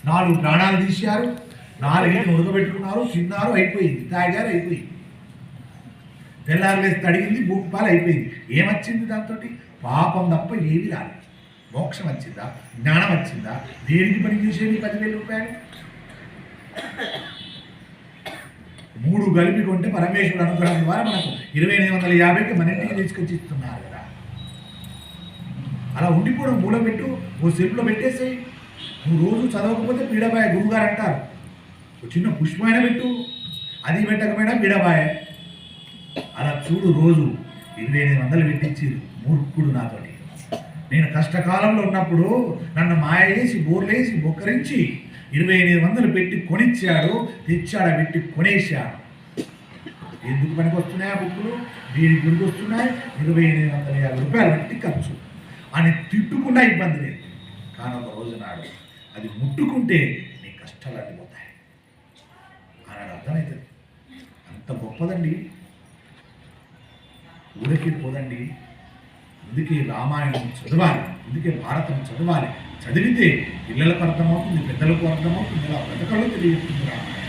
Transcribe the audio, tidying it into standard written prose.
4 ప్రాణాలు తీశారు, 4 ఉడకబెట్టుకున్నారు, తిన్నారు, అయిపోయింది, తాగారు, అయిపోయింది. తెల్లారులేసి తడిగింది, భూపాలు అయిపోయింది. ఏమొచ్చింది దాంతో? పాపం తప్ప ఏమీ రాలేదు. మోక్షం వచ్చిందా? జ్ఞానం వచ్చిందా? దేనికి పని చేసేది 10,000 రూపాయలు? 3 కలిపి కొంటే పరమేశ్వరుడు అనుగ్రహం ద్వారా మనకు 2,850కి మన ఇంటికి తీసుకొచ్చి ఇస్తున్నారు కదా. అలా ఉండిపోవడం మూల పెట్టు, ఓ సెల్ఫ్లో పెట్టేసేయి. నువ్వు రోజు చదవకపోతే పీడబాయ గురువుగారు అంటారు. ఒక చిన్న పుష్పమైన పెట్టు, అది పెట్టకపోయినా పీడబాయ. అలా చూడు, రోజు 2,800 పెట్టించారు మూర్ఖుడు నాతోటి. నేను కష్టకాలంలో ఉన్నప్పుడు నన్ను మాయ చేసి బోర్లేసి బొక్కరించి 2,800 పెట్టి కొనిచ్చాడు, తెచ్చాడ పెట్టి కొనేశాడు. ఎందుకు పనికి వస్తున్నాయి ఆ బుక్కులు? దీనికి గురికి వస్తున్నాయి. 2,850 రూపాయలు పెట్టి ఖర్చు అని తిట్టుకున్నా ఇబ్బంది లేదు. కానీ ఒక రోజు నాడు అది ముట్టుకుంటే నీ కష్టాలు అడ్డిపోతాయి అన్నాడు. అర్థమవుతుంది. అంత గొప్పదండి. ఊరికి పోదండి. అందుకే రామాయణం చదవాలి, అందుకే భారతం చదవాలి. చదివితే పిల్లలకు అర్థమవుతుంది, పెద్దలకు అర్థమవుతుంది, ఇలా బ్రతకలు తెలియజేస్తుంది రామాయణం.